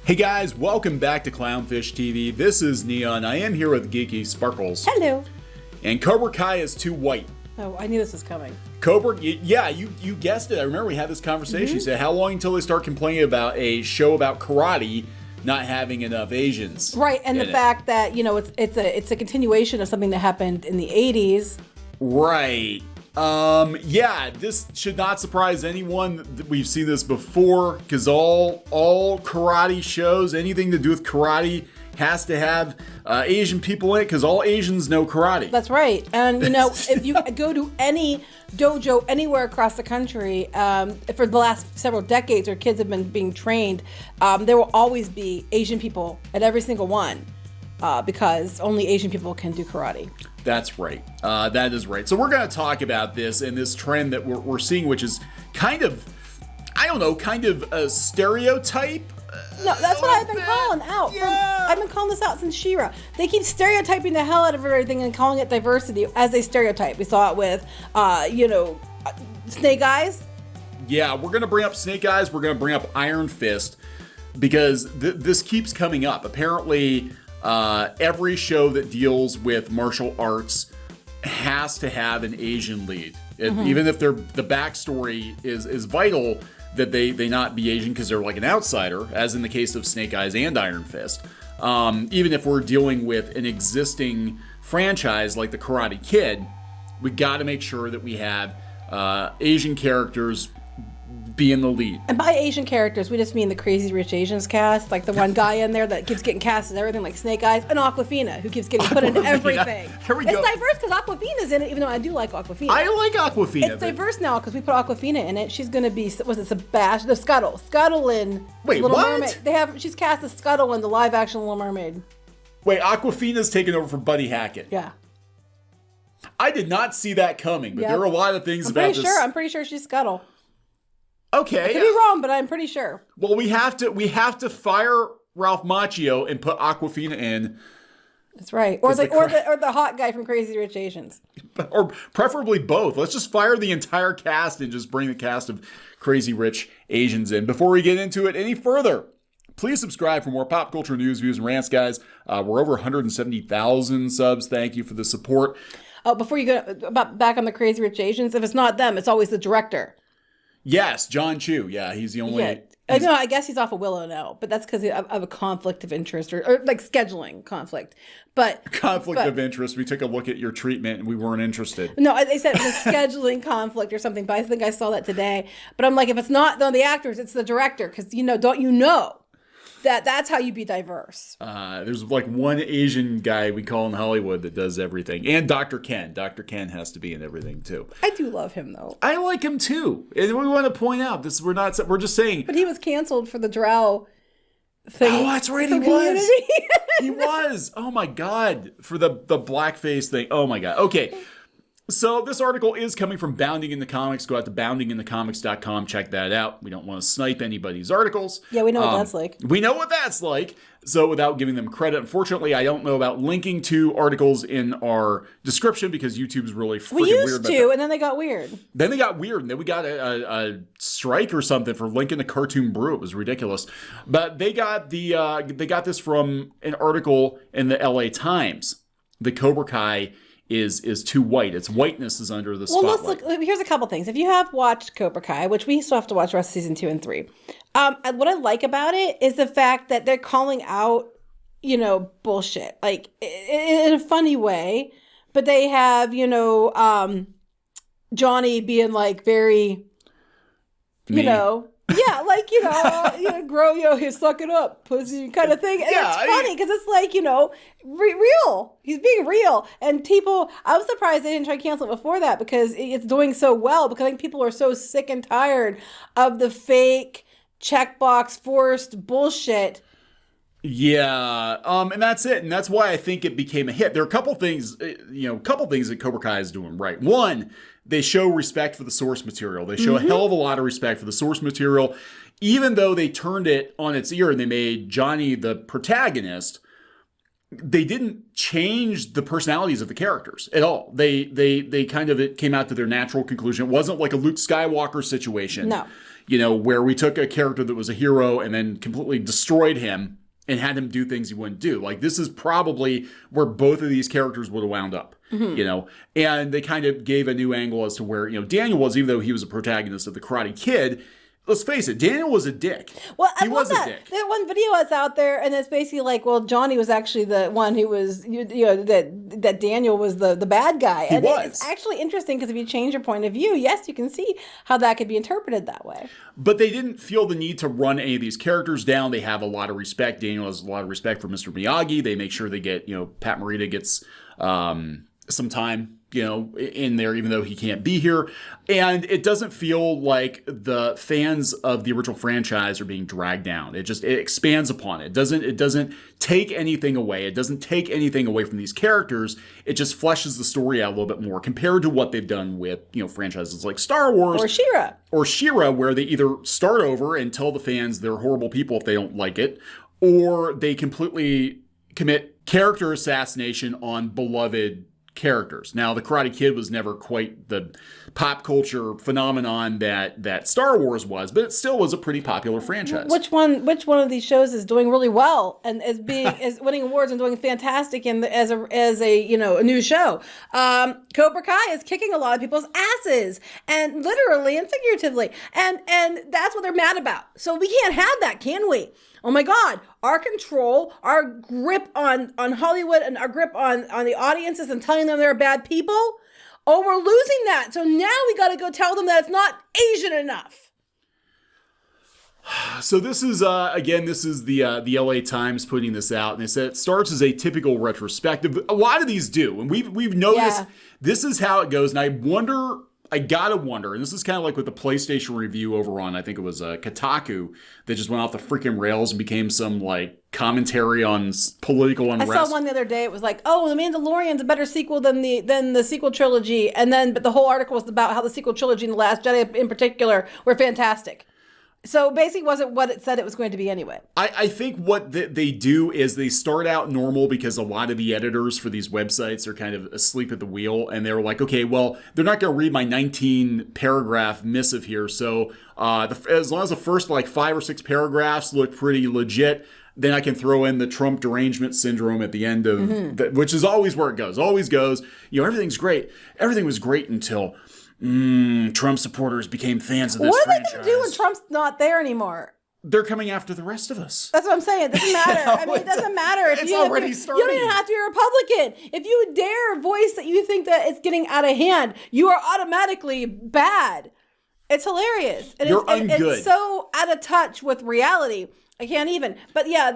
Hey guys, welcome back to Clownfish TV. This is Kneon. I am here with Geeky Sparkles. Hello. And Cobra Kai is too white. Oh, I knew this was coming. Cobra, yeah, you guessed it. I remember we had this conversation. You said, how long until they start complaining about a show about karate not having enough Asians? Right, and the fact that, it's a continuation of something that happened in the 80s. Right. Yeah, this should not surprise anyone. We've seen this before because all karate shows, anything to do with karate, has to have Asian people in it because all Asians know karate. That's right. And, if you go to any dojo anywhere across the country, for the last several decades where kids have been being trained, there will always be Asian people at every single one because only Asian people can do karate. That's right. That is right. So we're going to talk about this and this trend that we're seeing, which is kind of a stereotype. No, that's what I've been calling out. Yeah. I've been calling this out since She-Ra. They keep stereotyping the hell out of everything and calling it diversity as a stereotype. We saw it with, Snake Eyes. Yeah, we're going to bring up Snake Eyes. We're going to bring up Iron Fist because this keeps coming up. Apparently, every show that deals with martial arts has to have an Asian lead. Even if the backstory is vital, that they not be Asian because they're like an outsider, as in the case of Snake Eyes and Iron Fist. Even if we're dealing with an existing franchise like the Karate Kid, we got to make sure that we have Asian characters be in the lead. And by Asian characters, we just mean the Crazy Rich Asians cast, like the one guy in there that keeps getting cast as everything, like Snake Eyes, and Aquafina, who keeps getting put in everything. Here we go. It's diverse because Aquafina's in it, even though I do like Aquafina. I like Aquafina. It's diverse now because we put Aquafina in it. She's going to be, was it Sebastian? The Scuttle. Scuttle in Little Mermaid. She's cast as Scuttle in the live-action Little Mermaid. Wait, Aquafina's taken over for Buddy Hackett. Yeah. I did not see that coming, but there are a lot of things about this. I'm pretty sure she's Scuttle. Okay. I could be wrong, but I'm pretty sure. Well, we have to fire Ralph Macchio and put Aquafina in. That's right. Or the hot guy from Crazy Rich Asians. Or preferably both. Let's just fire the entire cast and just bring the cast of Crazy Rich Asians in. Before we get into it any further, please subscribe for more pop culture news, views, and rants, guys. We're over 170,000 subs. Thank you for the support. Oh, before you go back on the Crazy Rich Asians, if it's not them, it's always the director. Yes, John Chu. Yeah, he's the only... Yeah. I guess he's off of Willow now, but that's because of a conflict of interest or like scheduling conflict. But conflict of interest. We took a look at your treatment and we weren't interested. No, they said it was a scheduling conflict or something, but I think I saw that today. But I'm like, if it's not the actors, it's the director, because don't you know that's how you be diverse. There's like one Asian guy we call in Hollywood that does everything. And Dr. Ken. Dr. Ken has to be in everything too. I do love him though. I like him too. And we want to point out this, we're just saying. But he was canceled for the drow thing. Oh, that's right, he was. He was. Oh my God. For the blackface thing. Oh my God. Okay. So this article is coming from Bounding in the Comics. Go out to boundinginthecomics.com. Check that out. We don't want to snipe anybody's articles. Yeah, we know what that's like. We know what that's like. So without giving them credit, unfortunately, I don't know about linking to articles in our description because YouTube's really freaking weird. We used to, and then they got weird. Then they got weird, and then we got a strike or something for linking to Cartoon Brew. It was ridiculous. But they got this from an article in the LA Times. The Cobra Kai is too white. Its whiteness is under the spotlight. Well, let's look. Here's a couple things. If you have watched Cobra Kai, which we still have to watch the rest of season 2 and 3, what I like about it is the fact that they're calling out, bullshit, like in a funny way. But they have, Johnny being like very, yeah, like, grow, suck it up, pussy kind of thing. And it's funny because it's like, real. He's being real. And people, I was surprised they didn't try to cancel it before that because it's doing so well. Because I think people are so sick and tired of the fake, checkbox, forced bullshit. Yeah, and that's it. And that's why I think it became a hit. There are a couple things that Cobra Kai is doing right. One, they show respect for the source material. They show a hell of a lot of respect for the source material. Even though they turned it on its ear and they made Johnny the protagonist, they didn't change the personalities of the characters at all. They kind of, it came out to their natural conclusion. It wasn't like a Luke Skywalker situation. No. where we took a character that was a hero and then completely destroyed him and had him do things he wouldn't do. Like, this is probably where both of these characters would have wound up, and they kind of gave a new angle as to where, Daniel was, even though he was a protagonist of The Karate Kid. Let's face it, Daniel was a dick. Well, he was a dick. That one video that's out there, and it's basically like, well, Johnny was actually the one who was, that Daniel was the bad guy. He was. It's actually interesting because if you change your point of view, yes, you can see how that could be interpreted that way. But they didn't feel the need to run any of these characters down. They have a lot of respect. Daniel has a lot of respect for Mr. Miyagi. They make sure they get, Pat Morita gets some time, in there, even though he can't be here. And it doesn't feel like the fans of the original franchise are being dragged down. It expands upon it. It doesn't take anything away. It doesn't take anything away from these characters. It just fleshes the story out a little bit more compared to what they've done with, franchises like Star Wars. Or She-Ra, where they either start over and tell the fans they're horrible people if they don't like it, or they completely commit character assassination on beloved characters. Now, The Karate Kid was never quite the pop culture phenomenon that Star Wars was, but it still was a pretty popular franchise. Which one of these shows is doing really well and is winning awards and doing fantastic as a new show? Cobra Kai is kicking a lot of people's asses, and literally and figuratively, and that's what they're mad about. So we can't have that, can we? Oh my God, our control, our grip on Hollywood and our grip on the audiences and telling them they're bad people. Oh, we're losing that. So now we got to go tell them that it's not Asian enough. So this is, the LA Times putting this out. And they said it starts as a typical retrospective. A lot of these do. And we've noticed this is how it goes. And I gotta wonder, and this is kind of like with the PlayStation review over on, I think it was Kotaku, that just went off the freaking rails and became some like commentary on political unrest. I saw one the other day. It was like, oh, The Mandalorian's a better sequel than the sequel trilogy, but the whole article was about how the sequel trilogy and The Last Jedi in particular were fantastic. So basically wasn't what it said it was going to be anyway. I think what they do is they start out normal because a lot of the editors for these websites are kind of asleep at the wheel. And they're like, okay, well, they're not going to read my 19-paragraph missive here. So as long as the first 5 or 6 paragraphs look pretty legit, then I can throw in the Trump derangement syndrome at the end of, which is always where it goes. Always goes, everything's great. Everything was great until... Trump supporters became fans of this franchise. What are they going to do when Trump's not there anymore? They're coming after the rest of us. That's what I'm saying. It doesn't matter. It doesn't matter. It's already starting. You don't even have to be a Republican. If you dare voice that you think that it's getting out of hand, you are automatically bad. It's hilarious. And You're ungood. It's so out of touch with reality. I can't even. But yeah,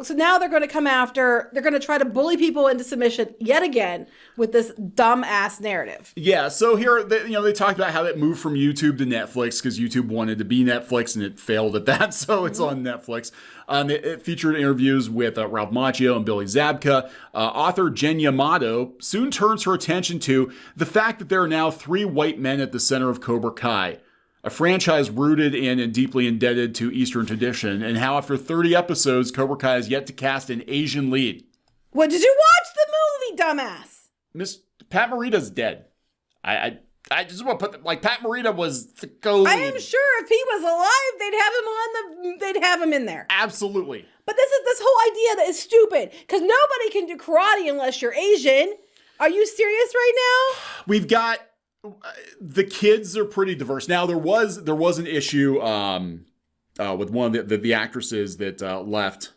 so now they're going to come after, they're going to try to bully people into submission yet again with this dumb-ass narrative. Yeah, so here, they talked about how it moved from YouTube to Netflix because YouTube wanted to be Netflix and it failed at that, so it's on Netflix. It featured interviews with Ralph Macchio and Billy Zabka. Author Jen Yamato soon turns her attention to the fact that there are now 3 white men at the center of Cobra Kai, a franchise rooted in and deeply indebted to Eastern tradition, and how after 30 episodes, Cobra Kai has yet to cast an Asian lead. What, did you watch the movie, dumbass? Miss Pat Morita's dead. I just want to put Pat Morita was the co-lead. I am sure if he was alive, they'd have him in there. Absolutely. But this whole idea that is stupid because nobody can do karate unless you're Asian. Are you serious right now? We've got. The kids are pretty diverse. Now there was an issue with one of the actresses that left.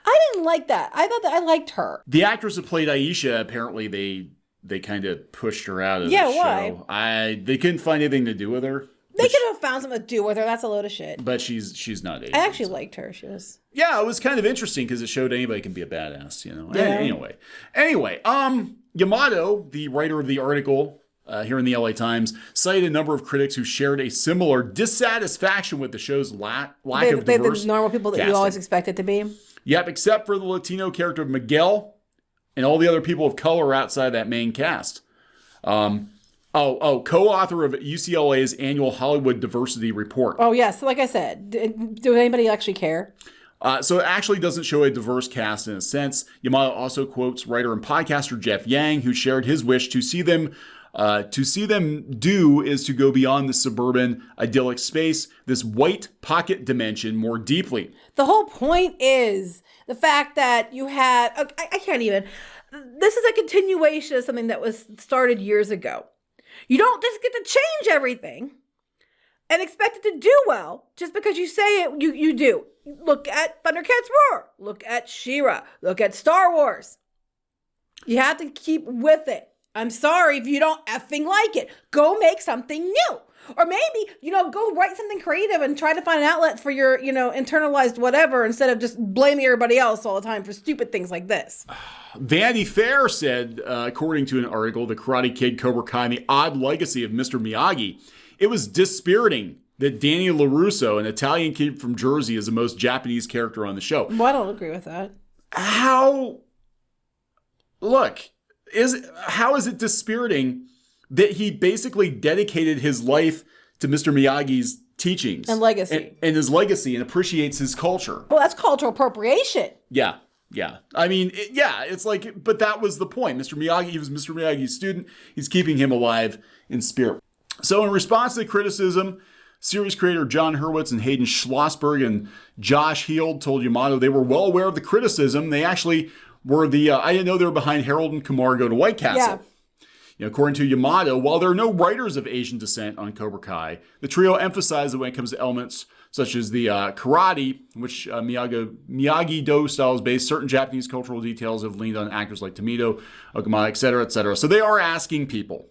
I didn't like that. I thought that I liked her. The actress that played Aisha, apparently they kind of pushed her out of the show. Why? They couldn't find anything to do with her. They could have found something to do with her. That's a load of shit. But she's not Asian. I actually liked her. She was. Yeah, it was kind of interesting because it showed anybody can be a badass. Yeah. Anyway, Yamato, the writer of the article. Here in the LA Times, cited a number of critics who shared a similar dissatisfaction with the show's lack of diverse the normal people that casting. you always expect it to be. Yep, except for the Latino character of Miguel and all the other people of color outside that main cast. Co-author of UCLA's annual Hollywood Diversity Report. Oh, yes. Like I said, do anybody actually care? So it actually doesn't show a diverse cast in a sense. Yamato also quotes writer and podcaster Jeff Yang, who shared his wish to see them To see them do is to go beyond the suburban idyllic space, this white pocket dimension more deeply. The whole point is the fact that you had, I can't even, this is a continuation of something that was started years ago. You don't just get to change everything and expect it to do well just because you say it, you do. Look at Thundercats Roar. Look at She-Ra. Look at Star Wars. You have to keep with it. I'm sorry if you don't effing like it. Go make something new. Or maybe, go write something creative and try to find an outlet for your, internalized whatever instead of just blaming everybody else all the time for stupid things like this. Vanity Fair said, according to an article, The Karate Kid, Cobra Kai, and the Odd Legacy of Mr. Miyagi, it was dispiriting that Danny LaRusso, an Italian kid from Jersey, is the most Japanese character on the show. Well, I don't agree with that. How is it dispiriting that he basically dedicated his life to Mr. Miyagi's teachings and legacy and his legacy and appreciates his culture? Well, that's cultural appropriation. Yeah. I mean, it's like, but that was the point. Mr. Miyagi, he was Mr. Miyagi's student. He's keeping him alive in spirit. So in response to the criticism, series creator John Hurwitz and Hayden Schlossberg and Josh Heald told Yamato they were well aware of the criticism. They actually were I didn't know they were behind Harold and Kumar Go to White Castle. Yeah. According to Yamato, while there are no writers of Asian descent on Cobra Kai, the trio emphasized that when it comes to elements such as the karate, which Miyagi-Do style is based, certain Japanese cultural details have leaned on actors like Tomito, Okamata, etc., etc. So they are asking people.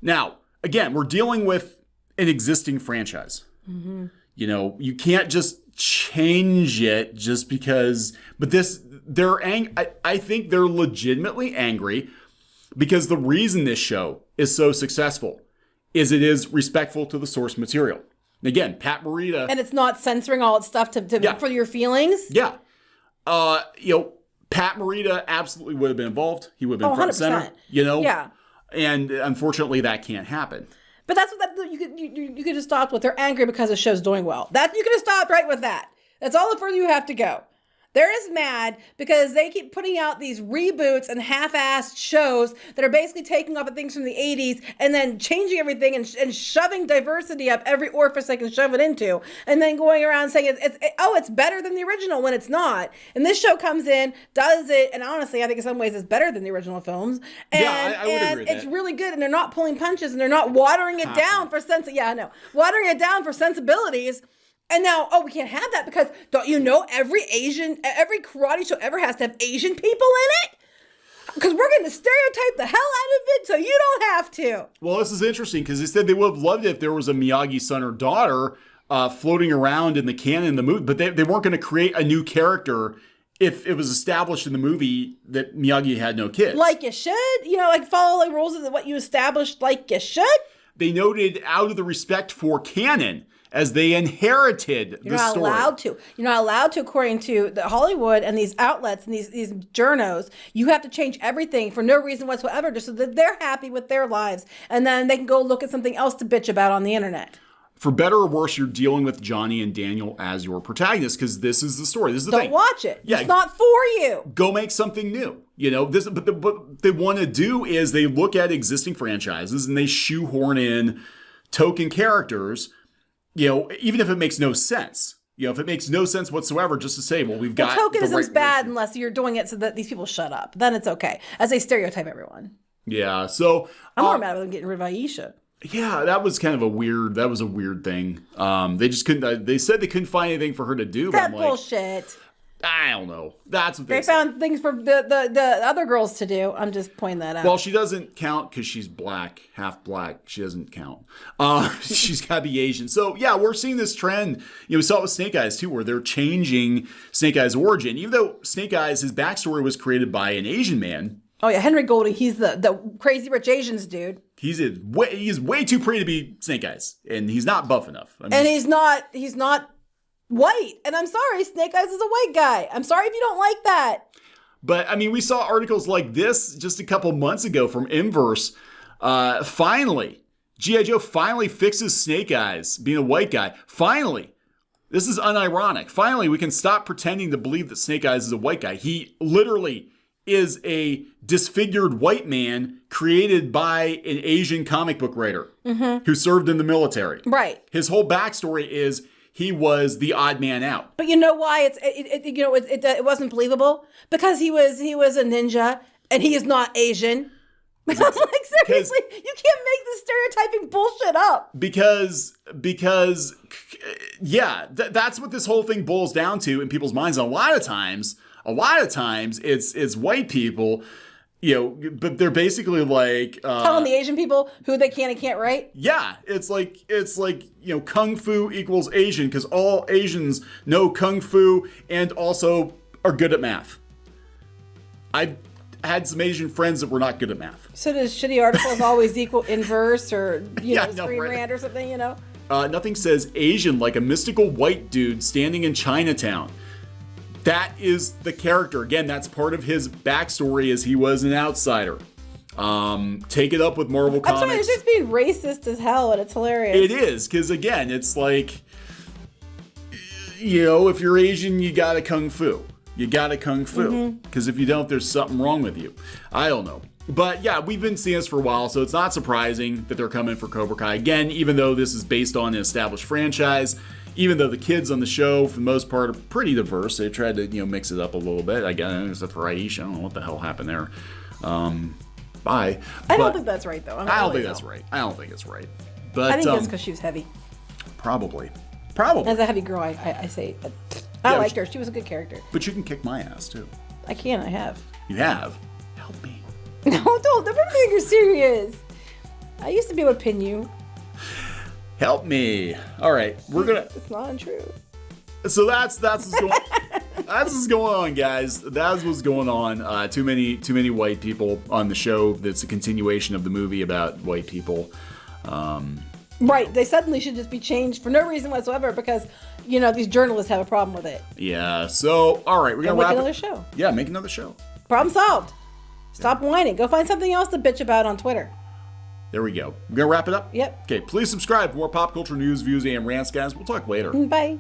Now, again, we're dealing with an existing franchise. Mm-hmm. You can't just change it just because. But I think they're legitimately angry because the reason this show is so successful is it is respectful to the source material. Again, Pat Morita, and it's not censoring all its stuff for your feelings. Yeah, Pat Morita absolutely would have been involved. He would have been front and center. Yeah, and unfortunately, that can't happen. But that's what you could have stopped with. They're angry because the show's doing well. That you could have stopped right with that. That's all the further you have to go. They're as mad because they keep putting out these reboots and half-assed shows that are basically taking off of things from the 80s and then changing everything and shoving diversity up every orifice they can shove it into, and then going around saying it's better than the original when it's not. And this show comes in, does it, and honestly, I think in some ways it's better than the original films. And, I would agree with it's really good, and they're not pulling punches and they're not watering it down for watering it down for sensibilities. And now, we can't have that because don't you know every karate show ever has to have Asian people in it? Because we're going to stereotype the hell out of it so you don't have to. Well, this is interesting because they said they would have loved it if there was a Miyagi son or daughter floating around in the canon of the movie, but they weren't going to create a new character if it was established in the movie that Miyagi had no kids. Like you should, follow the rules of what you established like you should. They noted out of the respect for canon, as they inherited the story. You're not allowed to. You're not allowed to, according to the Hollywood and these outlets and these journos. You have to change everything for no reason whatsoever, just so that they're happy with their lives. And then they can go look at something else to bitch about on the internet. For better or worse, you're dealing with Johnny and Daniel as your protagonists because this is the story. This is the thing. Don't watch it. Yeah, it's not for you. Go make something new. But what they want to do is they look at existing franchises and they shoehorn in token characters. Even if it makes no sense, if it makes no sense whatsoever, just to say, well, we've got tokenism's bad unless you're doing it so that these people shut up. Then it's okay, as they stereotype everyone. Yeah, so I'm more mad about them getting rid of Aisha. Yeah, that was kind of a weird thing. They just couldn't. They said they couldn't find anything for her to do. That bullshit. I don't know. That's what they found things for the other girls to do. I'm just pointing that out. Well, she doesn't count because she's black, half black. She doesn't count. She's got to be Asian. So yeah, we're seeing this trend. We saw it with Snake Eyes too, where they're changing Snake Eyes' origin. Even though Snake Eyes, his backstory was created by an Asian man. Oh yeah, Henry Golding. He's the crazy rich Asians dude. He's way too pretty to be Snake Eyes, and he's not buff enough. He's not white. And I'm sorry, Snake Eyes is a white guy. I'm sorry if you don't like that. But we saw articles like this just a couple months ago from Inverse. Finally, G.I. Joe finally fixes Snake Eyes being a white guy. Finally. This is unironic. Finally, we can stop pretending to believe that Snake Eyes is a white guy. He literally is a disfigured white man created by an Asian comic book writer who served in the military. Right. His whole backstory is he was the odd man out. But you know why it wasn't believable? Because he was a ninja and he is not Asian. I'm like, seriously, you can't make this stereotyping bullshit up. Because that's what this whole thing boils down to in people's minds. And a lot of times it's white people, but they're basically like telling the Asian people who they can and can't write. Yeah, it's like kung fu equals Asian because all Asians know kung fu and also are good at math. I've had some Asian friends that were not good at math. So does shitty articles always equal inverse or Screen Rant or something? Nothing says Asian like a mystical white dude standing in Chinatown. That is the character. Again, that's part of his backstory as he was an outsider. Take it up with Marvel Comics. I'm sorry, it's just being racist as hell, and it's hilarious. It is, because again, it's like, if you're Asian, you gotta kung fu. You gotta kung fu. Because if you don't, there's something wrong with you. I don't know. But yeah, we've been seeing this for a while, so it's not surprising that they're coming for Cobra Kai. Again, even though this is based on an established franchise, even though the kids on the show, for the most part, are pretty diverse, they tried to, mix it up a little bit. I guess, except for Aisha. I don't know what the hell happened there. Bye. I don't think that's right, though. I don't think that's right. I don't think it's right. But I think that's because she was heavy. Probably. As a heavy girl, I say, I liked her. She was a good character. But you can kick my ass, too. I can. I have. You have? Help me. No, don't. Don't think you're serious. I used to be able to pin you. Help me. All right, we're gonna. It's not untrue. So that's what's going. That's what's going on, guys. That's what's going on. Too many white people on the show. That's a continuation of the movie about white people. Right. They suddenly should just be changed for no reason whatsoever because these journalists have a problem with it. Yeah. So all right, we're gonna make another show. Yeah, make another show. Problem solved. Stop whining. Go find something else to bitch about on Twitter. There we go. We're going to wrap it up? Yep. Okay, please subscribe for more pop culture news, views, and rants, guys. We'll talk later. Bye.